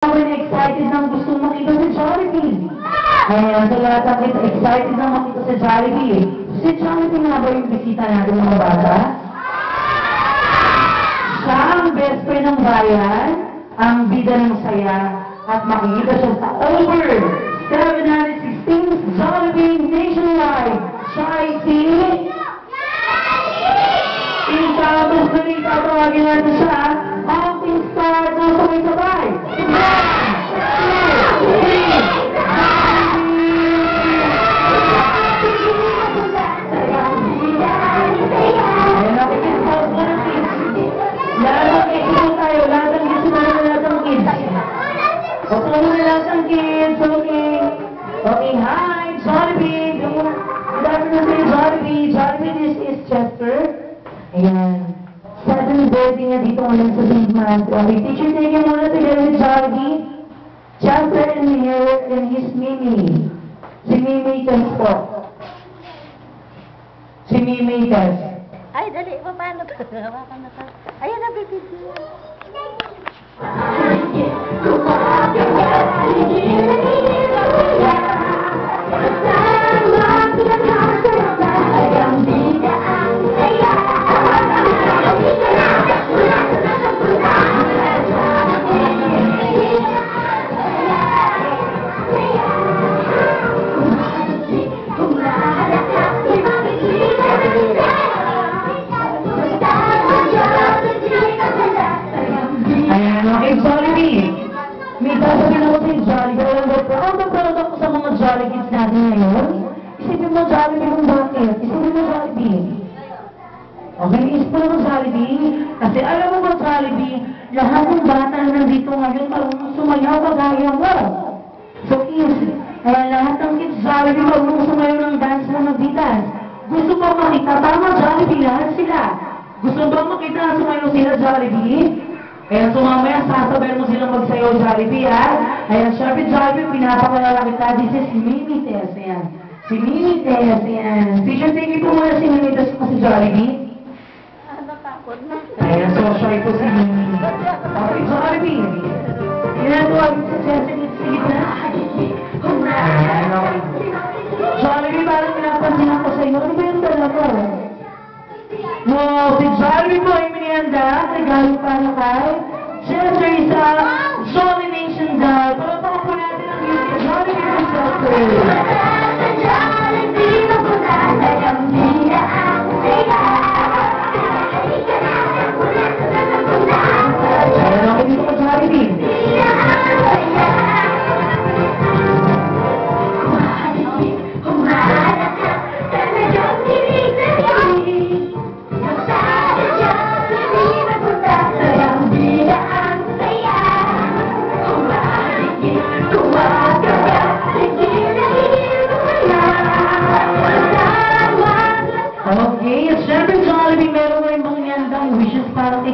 excited nang gusto makita si Jollibee. Kaya sa lahat ng excited nang makita si Jollibee. Si Jollibee nga ba yung bisita natin mga bata? Siya ang best friend ng bayan, ang bida ng saya, at makikita siya sa over 716 Jollibee nationwide. Siya ay Tapos naging tatawagin natin siya, acting star na sabay-sabay. Ayan, nakikita ko ng kids. Lahat ng kids mo tayo, lahat ng kids mo na lahat ng kids. Okay mo na lahat ng kids, okay. Okay, hi, Jollibee. Good afternoon to you, Jollibee. Jollibee, this is Chester. Ayan. 7th birthday niya dito ulit sa St. Matthew. Okay, teacher, take him muna together with Jollibee. Chester and here, and his Mimi. Si Mimi Tess po. Si Mimi Tess. Ay, dali. Paano to? Hawakan na to. Ayan na, baby. May sasabihin ako sa Jollibee. Alam mo, proud ako sa mga Jolly kids natin ngayon. Isipin mo Jollibee kung bakit. Isipin mo Jollibee. Okay, isipin mo Jollibee. Kasi alam mo ba Jollibee, lahat ng bata na nandito ngayon marunong sumayaw kagaya mo. So kids, kaya lahat ng kids Jollibee marunong sumayaw ng dance na magbitas. Gusto mo makita, tama Jollibee, lahat sila. Gusto ba makita sumayaw sila Jollibee? Kaya so mamaya sasabayan mo silang magsayaw Jollibee, ha? Kaya syempre Jollibee, pinapakalala kita. This is Mimi Tess, ayan. Si Mimi Tess, ayan. Teacher, tingin po muna si Mimi Tess po si Jollibee. Natakot na. Ayan, so shy po si Mimi. Okay, Jollibee. Ginagawa mo si Chester, sige na. Ayan, okay. Jollibee, parang pinapansin ako sa iyo. Ano ba yung dala ko? No, si Jollibee po ay minihanda. Regalo para kay Chester isa Jolly Nation doll. Palapaka po natin ang beauty Jollibee po Chester. Jollibee na po natin ang bida ang saya. Ayan, okay dito po Jollibee.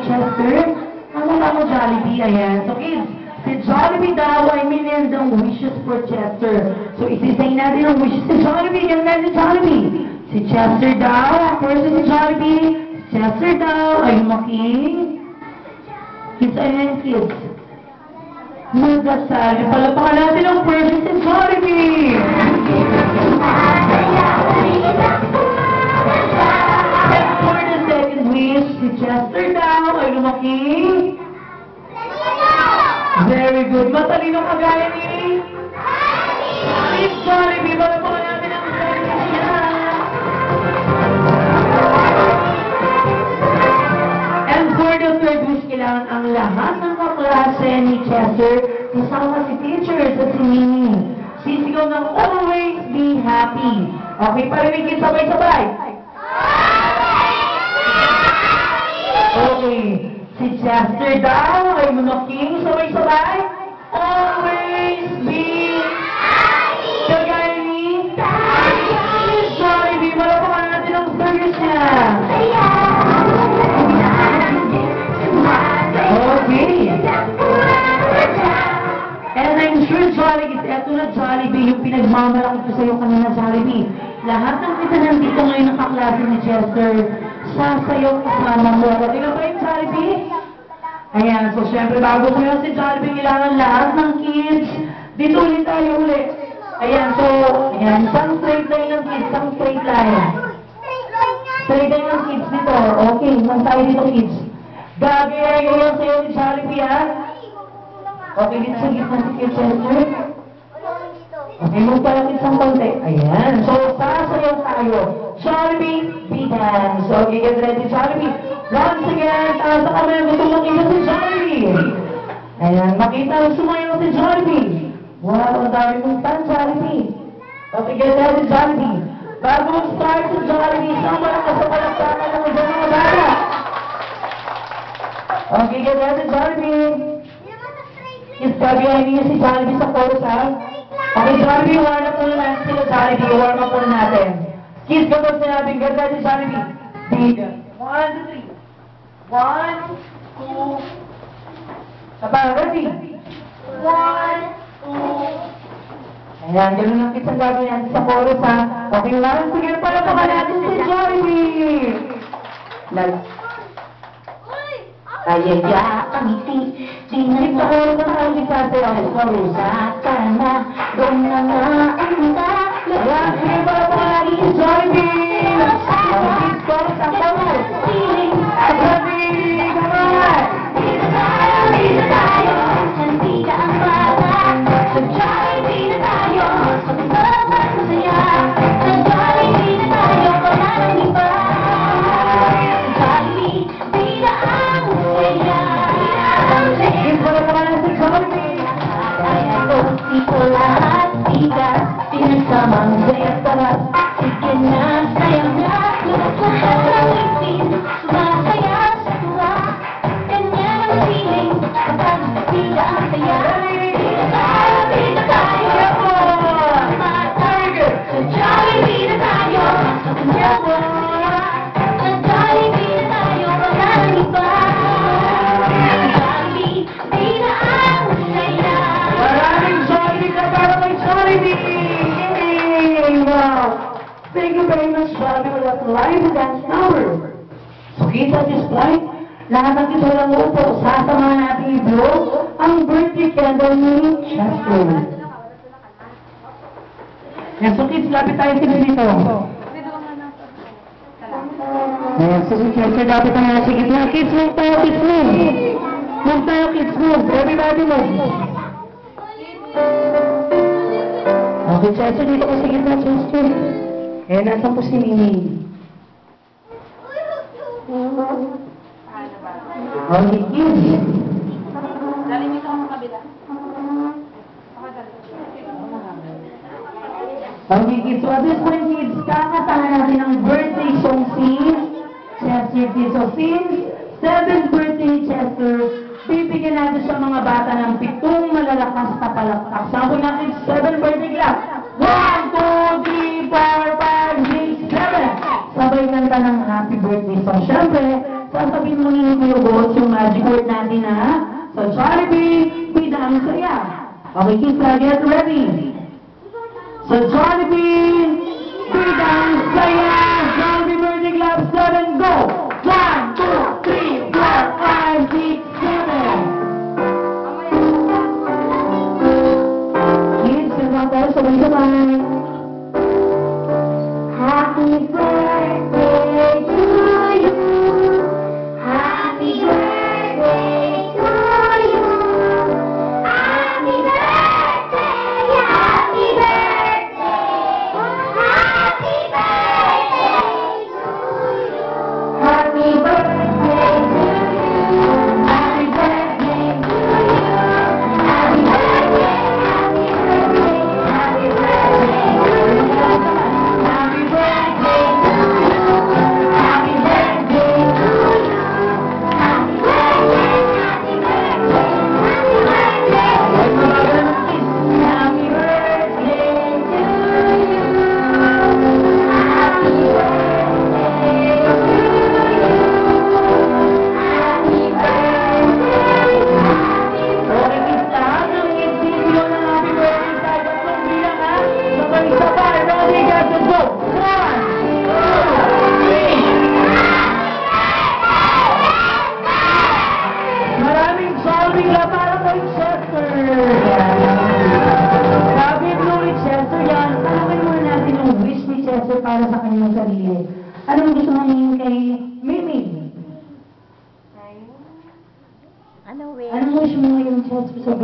Chester, ano Jollibee, ayan. So kids, si Jollibee daw ay millions ng wishes for Chester. So isisay natin ang wishes si Jollibee, ganda si Jollibee. Si Chester daw, first si Jollibee, si Chester daw ay making kids, ayan kids. Magdasal, palapakan natin ang person si Jollibee. And for the second wish, si Chester daw ay lumaking. Very good. Matalino kagaya ni Miss Jollibee. Palapakan natin ang person niya. And for the third wish, kailangan ang lahat ng kaklase ni Chester kasama si teachers at si Mimi. Sisigaw ng always be happy. Okay, parinig sabay-sabay. Okay, si Chester daw ay munaking sabay-sabay. Always be happy. Kagaya ni Jollibee. Malapakan natin ang service niya. Okay. And I'm sure Jollibee, eto na Jollibee, yung pinagmamalaki ko sa iyo kanina Jollibee. Lahat ng kita nandito ngayon ng kaklase ni Chester, sasayaw kasama mo. Tingnan ba yung Jollibee? Ayan, so syempre bago ko yun si Jollibee, kailangan lahat ng kids. Dito ulit tayo ulit. Ayan, so, ayan, isang straight line ng kids, isang straight line. Straight line ng kids dito. Okay, isang tayo dito kids. Gagawin ngayon sa'yo ni Jollibee, ha? Okay, dito sa gitna si Kids Center. Okay, move pala kids ng konti. Ayan, so sasayaw tayo. Jollibee, B-dance. Okay, get ready, Jollibee. Once again, taas sa kamay, gusto makita si Jollibee. Ayan, makita, sumayaw si Jollibee. Wow, ang dami mong fan, Jollibee. Okay, get ready, Jollibee. Bago mag-start si Jollibee, isang malakas sa palakpakan ng mga mga bata. Okay, get ready, Jollibee. Kids, gagawin niyo si Jollibee sa chorus, ha? Okay, Jollibee, warm up muna natin sila, Jollibee. Warm up muna natin. Kids, kapag sinabing, get ready, Jollibee. Big. 1, 2, 3. 1, 2. Saba, ready? 1, 2. Ayan, gano'n lang kids ang gagawin natin sa chorus, ha? Okay, warm. Sige, palapaka natin si Jollibee. Kaya kamiti, di na chorus na tayo sa atin. sa kana, doon na nga ang Ayan, sige, palapaka natin si Jollibee. Okay, kids, chorus ang chorus. Ready, come on! Dito tayo, nandita ang bata. Sa Jollibee na tayo, sa mundo at masaya. Sa Jollibee na tayo, wala nang iba. Sa Jollibee, di na ang saya. Kids, palapaka natin si Jollibee. Kaya ito lahat, bigas, pinagsamang saya sarap. Sige na, sayang na, lahat ng ipin, sumasaya sa tuwa. Ganyan ang feeling, kapag bida ang saya. Bida tayo, mata. Sa Jollibee na tayo, sa kanyang masaya. Sa Jollibee na tayo, wala nang iba. Sa Jollibee, di na ang saya. Maraming Jollibee na para kay Jollibee! Yay! Wow! Thank you very much, Jollibee, for that live dance number. So, kids, at this point, lahat ng kids walang upo, sasamahan natin i-blow ang birthday candle ni Chester. Yan, so kids, lapit tayo sila dito. Ayan, so si Chester, lapit tayo na si gitna. Kids, move tayo, kids, move. Move tayo, kids, move. Everybody move. Okay, Chester, dito ko sa gitna, Chester. Eh, nasan po si Mimi? Okay, kids. Dali mo ito sa kabila. Okay, kids. So, at this point, kids, kakatangan natin ang birthday song si Chester, kids. So, since 7th birthday ni Chester, bibigyan natin sa mga bata ng 7 malalakas na palakpak. Sample natin 7 birthday clap. 1, 2, 3, 4, 5, 6, 7. Sabay kanta ng happy birthday song. Siyempre, sasabihin mo ni Kuya Boss yung magic word natin, ha? So, Jollibee, bida ang saya. Okay, kids, get ready. So, Jollibee, bida ang saya. Jollibee birthday clap, 7, go! 1, 2, 3, 4, 5, 6, 7. Kids, kanta tayo sabay-sabay. Happy birthday to you. Happy birthday to you. Happy birthday, happy birthday. Happy birthday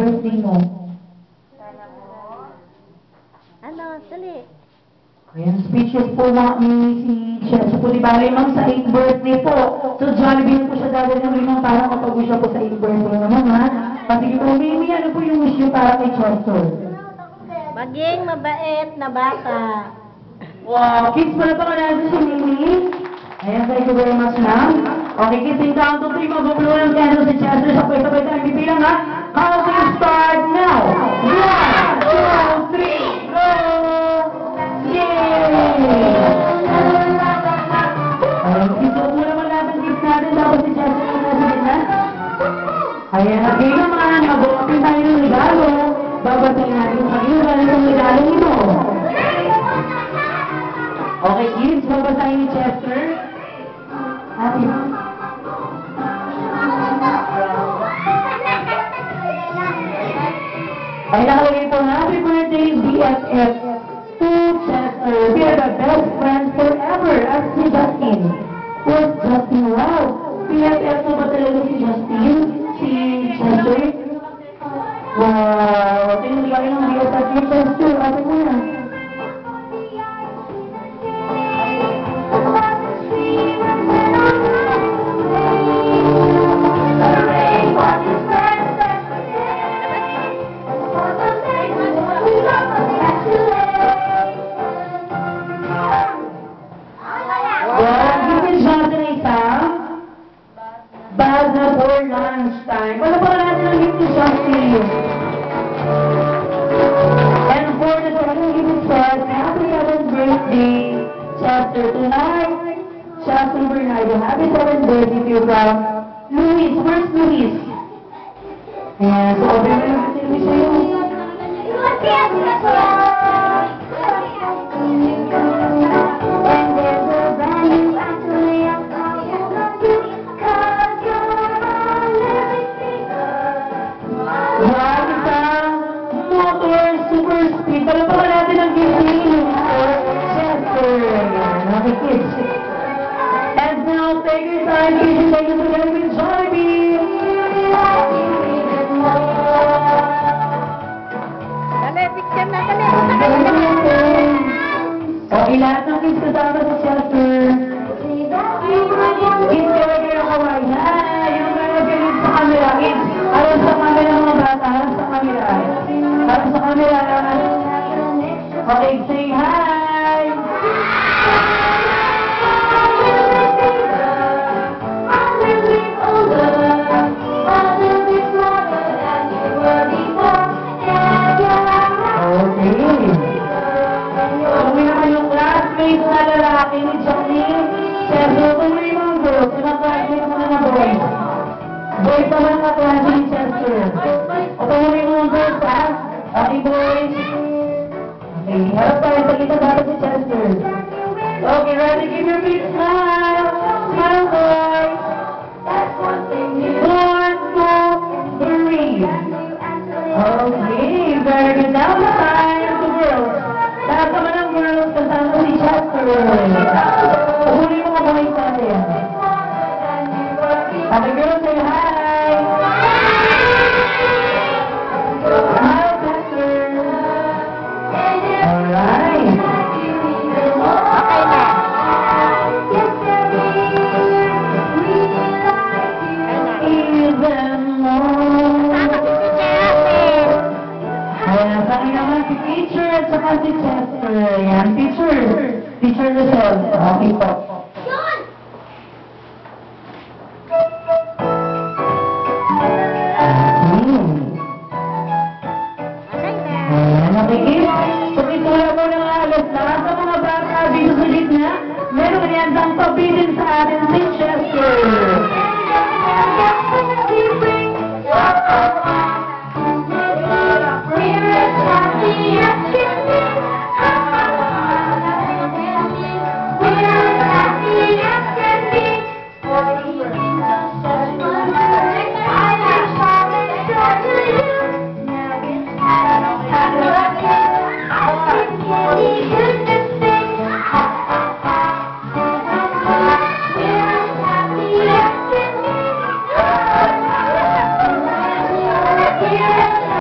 birthday mo? Ano, dali. Ayan, speeches po na ni si Chef po, di ba, limang sa 8th birthday po. So, Jollibee po siya dati ng limang para kapag siya po sa 8th birthday naman, ha? Pati po, Mimi, ano po yung wish niyo para kay Chester? Maging mabait na bata. Wow, kids pala pa natin si Mimi. Ayan, thank you very much, ma'am. Okay, kissing down to 3, magbublow ng candle si Chester. Sabay-sabay tayo bibilang, ha? Counting start now! 1, 2, 3, go! Yay! Ayan, kiss mo naman natin kiss natin. Tapos si Chester na nasa gitna. Ayan, okay naman. Mag-open tayo ng regalo. Babasahin natin yung kanina ng regalo nito. Okay, kids, babasahin ni Chester. Happy. Ay, nakalagay po na, happy birthday, BFF. To Chester. We are the best friends forever. At si Justin. Who's Justin? Wow. BFF mo ba talaga si Justin? Si Chester? Wow. Tinagay ng BFF ni Chester. Ate mo na. Bag na for lunchtime. Wala pa natin ang gift ni Justin. And for the second gift says, happy 7th birthday, Chester. Tonight, Chester Bernardo, happy 7th birthday to you from Luis. Where's Luis? Ayan, so open mo yung kasi Luis sa'yo. Palapakan natin ang gift for Chester. Okay, kids. And now, take your time, kids, and take it together with Jollibee. Dali, picture na, dali. Okay, lahat ng kids kasama si Chester. Kids, kaya kayo kawai. Yung mga galit sa camera. Kids, alam sa camera mga bata. Alam sa camera. Alam sa camera. Okay, say hi! Kami naman yung classmates na lalaki ni Johnny. Chester, kung may mga girls, yung mga classmates mo na boys. Boys naman ang klase ni Chester. O kung may mga girls, ha? Okay, boys. Okay, harap tayo sa kita dapat si Chester. Okay, ready? Give your big smile. Smile, boys. 1, 2, 3. Okay, very good. Now time to girls. Lahat naman ng girls kasama si Chester. Huli mo mga boys natin. Happy girls, say hi. Smile, Chester. Alright. Okay na. Even more. Ayan, sa akin naman si teacher at saka si Chester. Ayan, teacher. Teacher Rizal. Okay po. Ayan, nakikip. Pagkitula mo ng alas lahat sa mga bata dito sa gitna, meron yan ang papitin sa atin si Chester.